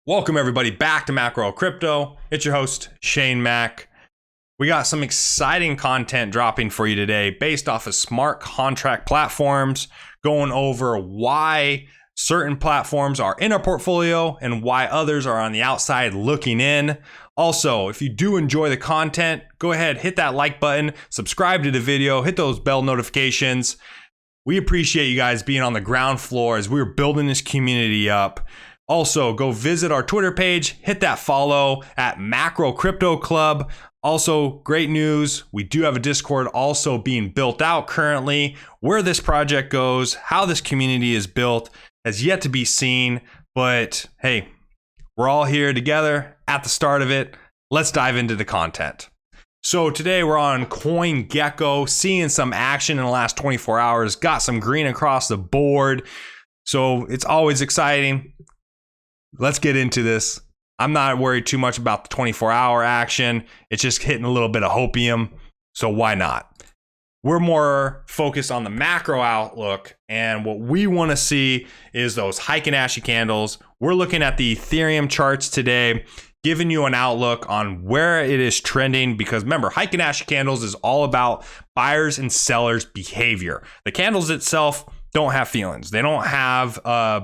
Welcome everybody back to Macro Crypto. It's your host, Shane Mack. We got some exciting content dropping for you today based off of smart contract platforms, going over why certain platforms are in our portfolio and why others are on the outside looking in. Also, if you do enjoy the content, go ahead, hit that like button, subscribe to the video, hit those bell notifications. We appreciate you guys being on the ground floor as we're building this community up. Also, go visit our Twitter page, hit that follow at Macro Crypto Club. Also, great news, we do have a Discord also being built out currently. Where this project goes, how this community is built has yet to be seen, but hey, we're all here together at the start of it. Let's dive into the content. So today we're on CoinGecko, seeing some action in the last 24 hours, got some green across the board. So it's always exciting. Let's get into this. I'm not worried too much about the 24-hour action. It's just hitting a little bit of hopium, so why not? We're more focused on the macro outlook, and what we want to see is those Heiken Ashi candles. We're looking at the Ethereum charts today, giving you an outlook on where it is trending, because remember, Heiken Ashi candles is all about buyers and sellers behavior. The candles itself don't have feelings. They don't have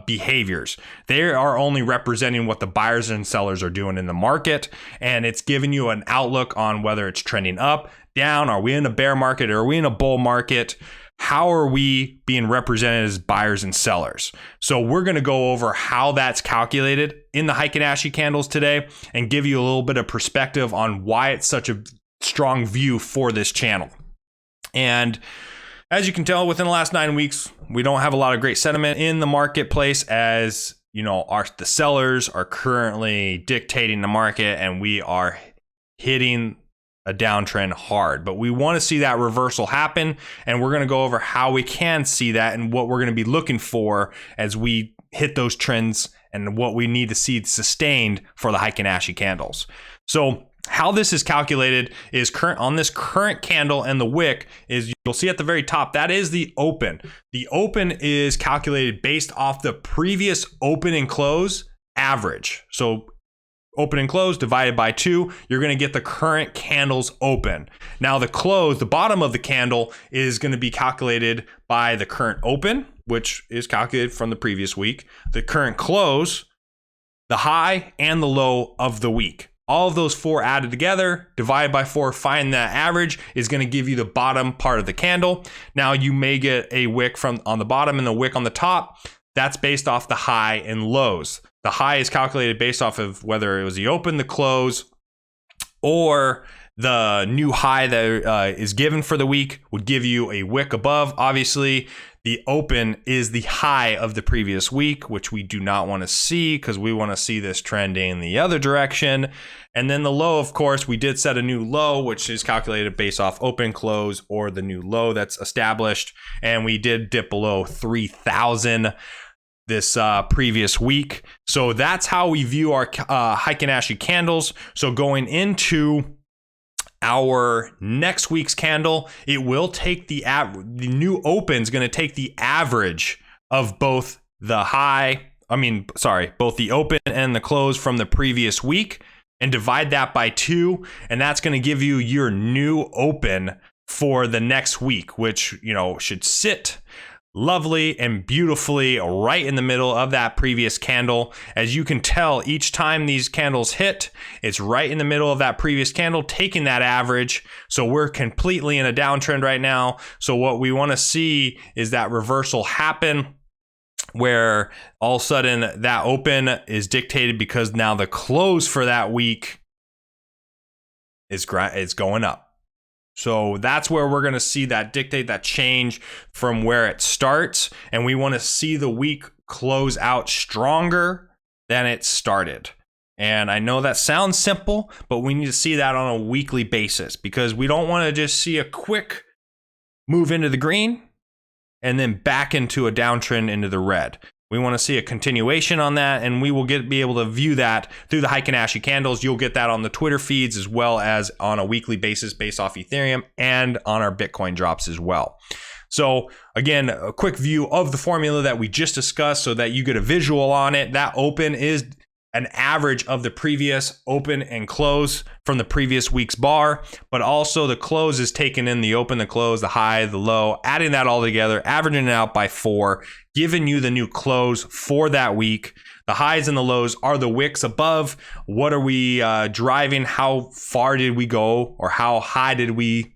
behaviors. They are only representing what the buyers and sellers are doing in the market. And it's giving you an outlook on whether it's trending up, down, are we in a bear market, or are we in a bull market? How are we being represented as buyers and sellers? So we're going to go over how that's calculated in the Heiken Ashi candles today and give you a little bit of perspective on why it's such a strong view for this channel. And as you can tell, within the last 9 weeks, we don't have a lot of great sentiment in the marketplace, as you know, the sellers are currently dictating the market and we are hitting a downtrend hard. But we want to see that reversal happen, and we're going to go over how we can see that and what we're going to be looking for as we hit those trends and what we need to see sustained for the Heiken Ashi candles. So how this is calculated is on this current candle, and the wick is, you'll see at the very top, that is the open. The open is calculated based off the previous open and close average. So open and close divided by 2, you're going to get the current candle's open. Now the close, the bottom of the candle, is going to be calculated by the current open, which is calculated from the previous week, the current close, the high, and the low of the week. All of those 4 added together, divided by 4, find that average, is going to give you the bottom part of the candle. Now you may get a wick from on the bottom and the wick on the top. That's based off the high and lows. The high is calculated based off of whether it was the open, the close, or the new high that is given for the week would give you a wick above. Obviously, the open is the high of the previous week, which we do not want to see because we want to see this trending the other direction. And then the low, of course, we did set a new low, which is calculated based off open, close, or the new low that's established. And we did dip below 3,000 this previous week. So that's how we view our Heiken Ashi candles. So going into our next week's candle, it will take the new open is going to take the average of both the both the open and the close from the previous week and divide that by 2, and that's going to give you your new open for the next week, which, you know, should sit lovely and beautifully right in the middle of that previous candle. As you can tell, each time these candles hit, it's right in the middle of that previous candle, taking that average. So we're completely in a downtrend right now. So what we want to see is that reversal happen, where all of a sudden that open is dictated because now the close for that week is going up. So that's where we're going to see that dictate that change from where it starts. And we want to see the week close out stronger than it started. And I know that sounds simple, but we need to see that on a weekly basis, because we don't want to just see a quick move into the green and then back into a downtrend into the red. We want to see a continuation on that, and we will be able to view that through the Heiken Ashi candles. You'll get that on the Twitter feeds as well as on a weekly basis based off Ethereum and on our Bitcoin drops as well. So again, a quick view of the formula that we just discussed so that you get a visual on it. That open is an average of the previous open and close from the previous week's bar, but also the close is taken in the open, the close, the high, the low, adding that all together, averaging it out by 4, giving you the new close for that week. The highs and the lows are the wicks above. What are we driving? How far did we go, or how high did we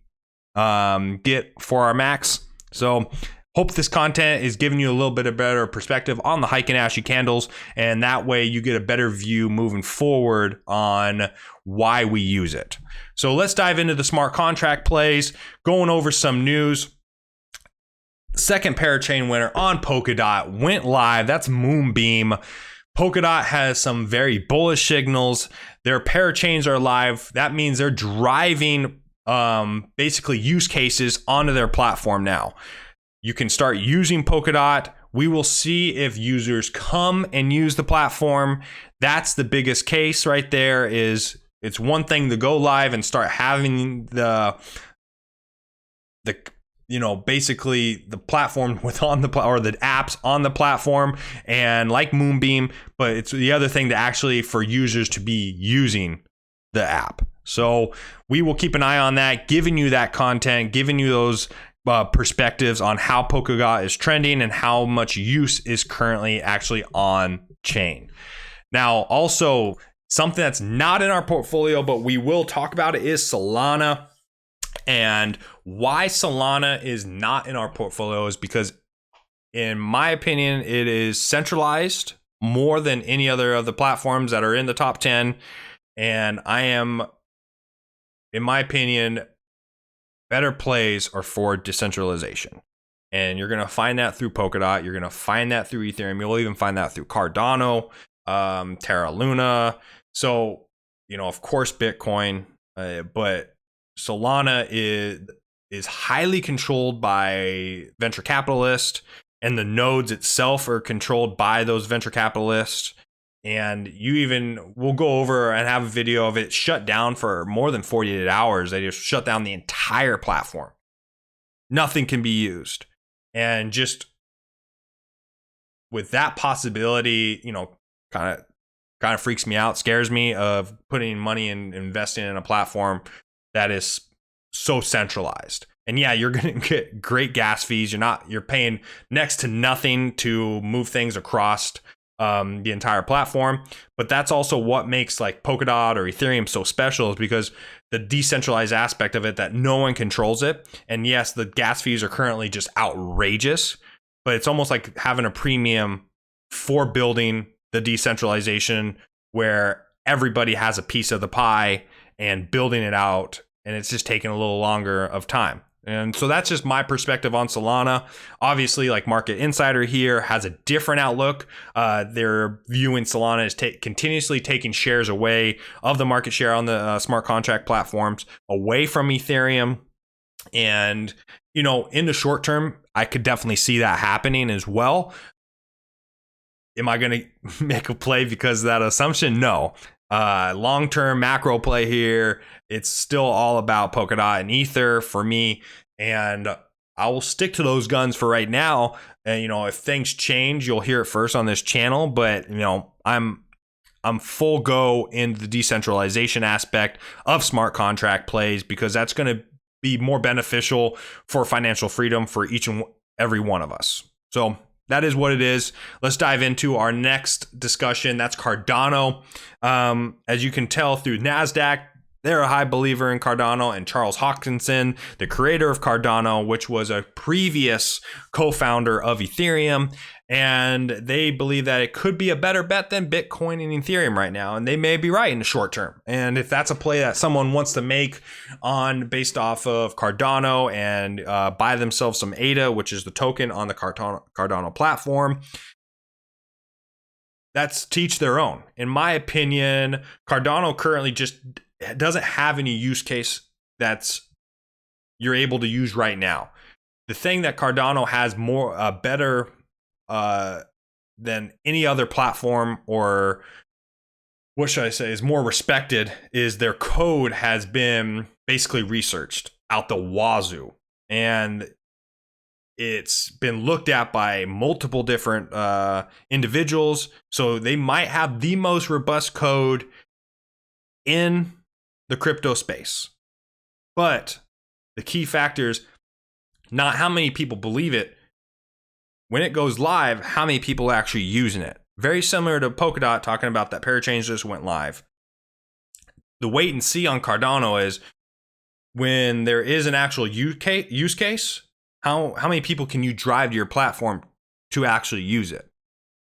get for our max? So hope this content is giving you a little bit of better perspective on the Heiken Ashi candles, and that way you get a better view moving forward on why we use it. So let's dive into the smart contract plays, going over some news. Second parachain winner on Polkadot went live. That's Moonbeam. Polkadot has some very bullish signals. Their parachains are live. That means they're driving basically use cases onto their platform now. You can start using Polkadot. We will see if users come and use the platform. That's the biggest case right there. Is it's one thing to go live and start having the basically the platform or the apps on the platform, and like Moonbeam, but it's the other thing to actually for users to be using the app. So we will keep an eye on that, giving you that content, giving you those perspectives on how Polkadot is trending and how much use is currently actually on chain. Now, also something that's not in our portfolio, but we will talk about it, is Solana. And why Solana is not in our portfolio is because, in my opinion, it is centralized more than any other of the platforms that are in the top 10. And I am, in my opinion, better plays are for decentralization. And you're going to find that through Polkadot. You're going to find that through Ethereum. You'll even find that through Cardano, Terra Luna. So, of course, Bitcoin, but Solana is highly controlled by venture capitalists, and the nodes itself are controlled by those venture capitalists. And we'll go over and have a video of it shut down for more than 48 hours. They just shut down the entire platform. Nothing can be used. And just with that possibility, kind of freaks me out, scares me, of putting money and investing in a platform that is so centralized. And yeah, you're going to get great gas fees. You're paying next to nothing to move things across the entire platform. But that's also what makes like Polkadot or Ethereum so special, is because the decentralized aspect of it, that no one controls it. And yes, the gas fees are currently just outrageous, but it's almost like having a premium for building the decentralization where everybody has a piece of the pie and building it out, and it's just taking a little longer of time. And so that's just my perspective on Solana. Obviously, like Market Insider here has a different outlook. They're viewing Solana as continuously taking shares away of the market share on the smart contract platforms, away from Ethereum. And, in the short term, I could definitely see that happening as well. Am I going to make a play because of that assumption? No. Long-term macro play here, it's still all about Polkadot and Ether for me, and I will stick to those guns for right now. And if things change, you'll hear it first on this channel. But I'm full go in the decentralization aspect of smart contract plays, because that's going to be more beneficial for financial freedom for each and every one of us. So that is what it is. Let's dive into our next discussion. That's Cardano. As you can tell through NASDAQ, they're a high believer in Cardano, and Charles Hoskinson, the creator of Cardano, which was a previous co-founder of Ethereum, and they believe that it could be a better bet than Bitcoin and Ethereum right now, and they may be right in the short term. And if that's a play that someone wants to make based off of Cardano and buy themselves some ADA, which is the token on the Cardano platform, that's to each their own. In my opinion, Cardano currently just doesn't have any use case that's you're able to use right now. The thing that Cardano has better than any other platform, or what should I say, is more respected, is their code has been basically researched out the wazoo. And It's been looked at by multiple different individuals. So they might have the most robust code in the crypto space. But the key factor is not how many people believe it. When it goes live, how many people are actually using it? Very similar to Polkadot talking about that parachain just went live. The wait and see on Cardano is when there is an actual use case, how many people can you drive to your platform to actually use it?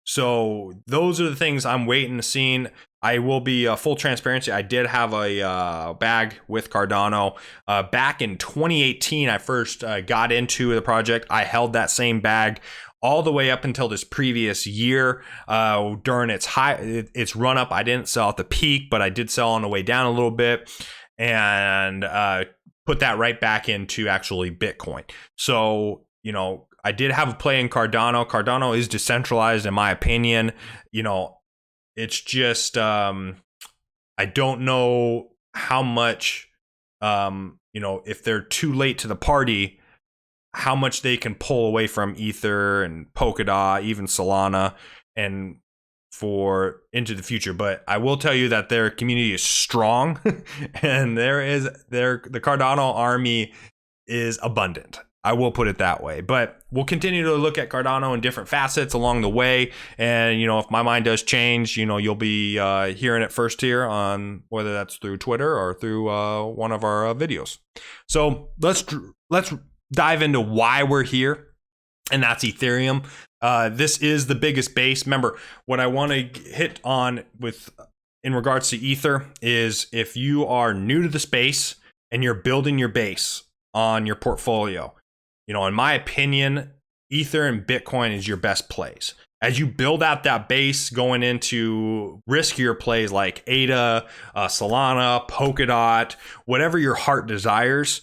So those are the things I'm waiting to see. I will be full transparency. I did have a bag with Cardano. Back in 2018, I first got into the project. I held that same bag all the way up until this previous year. During its run up, I didn't sell at the peak, but I did sell on the way down a little bit, and put that right back into actually Bitcoin. So, I did have a play in Cardano. Cardano is decentralized, in my opinion. It's just, I don't know how much, if they're too late to the party, how much they can pull away from Ether and Polkadot, even Solana, and for into the future. But I will tell you that their community is strong and the Cardano army is abundant. I will put it that way. But we'll continue to look at Cardano in different facets along the way. And, if my mind does change, you'll be hearing it first here on whether that's through Twitter or through one of our videos. So let's dive into why we're here. And that's Ethereum. This is the biggest base. Remember, what I want to hit on in regards to Ether is if you are new to the space and you're building your base on your portfolio, in my opinion, Ether and Bitcoin is your best plays. As you build out that base going into riskier plays like ADA, Solana, Polkadot, whatever your heart desires,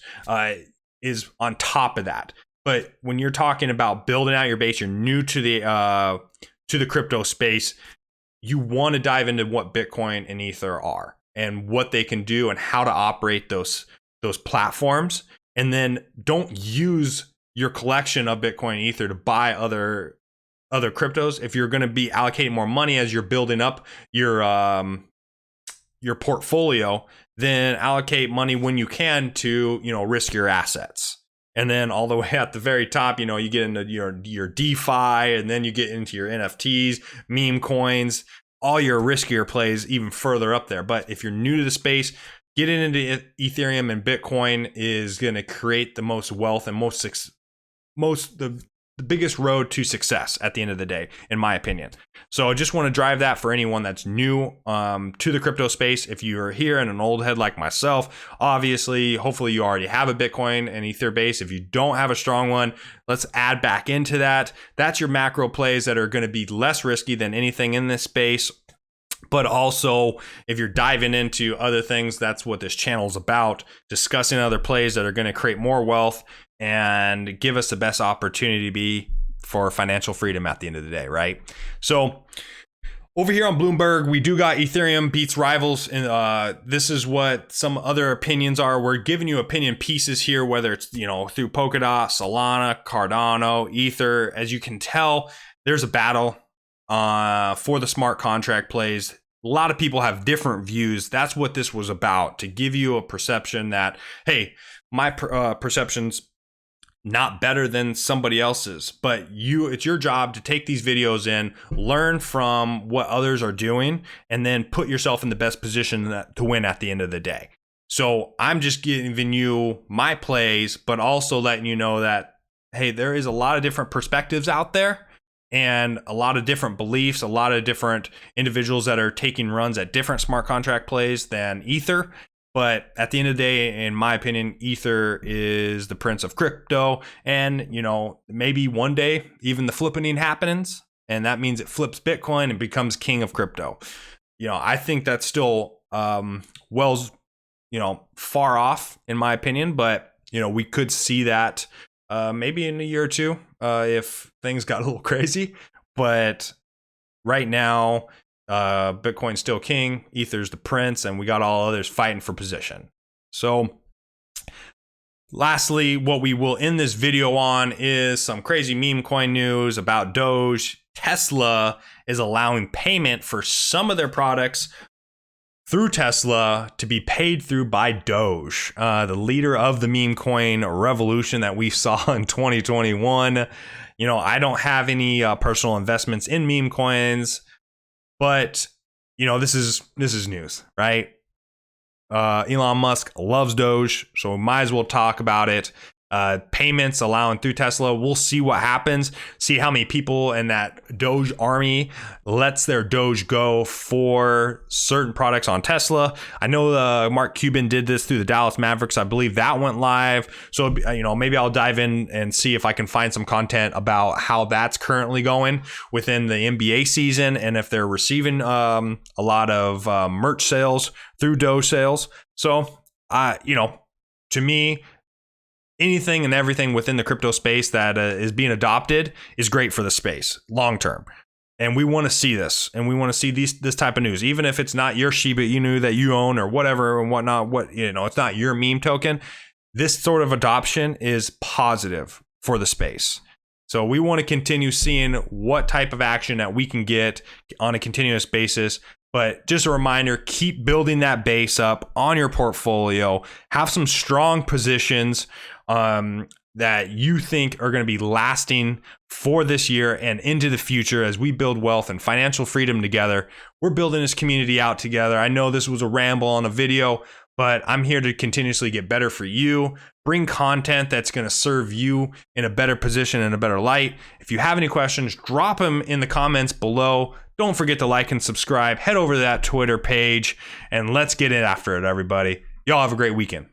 is on top of that. But when you're talking about building out your base, you're new to the crypto space, you want to dive into what Bitcoin and Ether are and what they can do and how to operate those platforms. And then don't use your collection of Bitcoin and Ether to buy other cryptos. If you're going to be allocating more money as you're building up your portfolio, then allocate money when you can to risk your assets. And then all the way at the very top, you get into your DeFi, and then you get into your NFTs, meme coins, all your riskier plays even further up there. But if you're new to the space, getting into Ethereum and Bitcoin is going to create the most wealth and the biggest road to success at the end of the day, in my opinion. So I just want to drive that for anyone that's new to the crypto space. If you're here and an old head like myself, obviously, hopefully you already have a Bitcoin and Ether base. If you don't have a strong one, let's add back into that. That's your macro plays that are going to be less risky than anything in this space. But also, if you're diving into other things, that's what this channel is about, discussing other plays that are going to create more wealth and give us the best opportunity for financial freedom at the end of the day, right? So over here on Bloomberg, we do got Ethereum beats rivals. And this is what some other opinions are. We're giving you opinion pieces here, whether it's, through Polkadot, Solana, Cardano, Ether. As you can tell, there's a battle for the smart contract plays. A lot of people have different views. That's what this was about, to give you a perception that, hey, my perception's not better than somebody else's, but it's your job to take these videos in, learn from what others are doing, and then put yourself in the best position to win at the end of the day. So I'm just giving you my plays, but also letting you know that, hey, there is a lot of different perspectives out there and a lot of different beliefs, a lot of different individuals that are taking runs at different smart contract plays than Ether. But at the end of the day, in my opinion, Ether is the prince of crypto. And, maybe one day even the flippening happens, and that means it flips Bitcoin and becomes king of crypto. I think that's still far off, in my opinion. But, we could see that maybe in a year or two if things got a little crazy. But right now, Bitcoin's still king, Ether's the prince, and we got all others fighting for position. So Lastly, what we will end this video on is some crazy meme coin news about Doge. Tesla is allowing payment for some of their products through Tesla to be paid through by Doge, the leader of the meme coin revolution that we saw in 2021. You know, I don't have any personal investments in meme coins, but you know, this is news, right? Elon Musk loves Doge, so we might as well talk about it. Payments allowing through Tesla. We'll see what happens. See how many people in that Doge army lets their Doge go for certain products on Tesla. I know Mark Cuban did this through the Dallas Mavericks. I believe that went live. So, you know, maybe I'll dive in and see if I can find some content about how that's currently going within the NBA season and if they're receiving a lot of merch sales through Doge sales. So, you know, to me, anything and everything within the crypto space that is being adopted is great for the space long term. And we want to see this, and we want to see this type of news, even if it's not your Shiba Inu that you own or whatever and whatnot. It's not your meme token. This sort of adoption is positive for the space. So we want to continue seeing what type of action that we can get on a continuous basis. But just a reminder, keep building that base up on your portfolio. Have some strong positions that you think are going to be lasting for this year and into the future as we build wealth and financial freedom together. We're building this community out together. I know this was a ramble on a video, but I'm here to continuously get better for you, bring content that's going to serve you in a better position and a better light. If you have any questions, drop them in the comments below. Don't forget to like and subscribe. Head over to that Twitter page and let's get it after it, everybody. Y'all have a great weekend.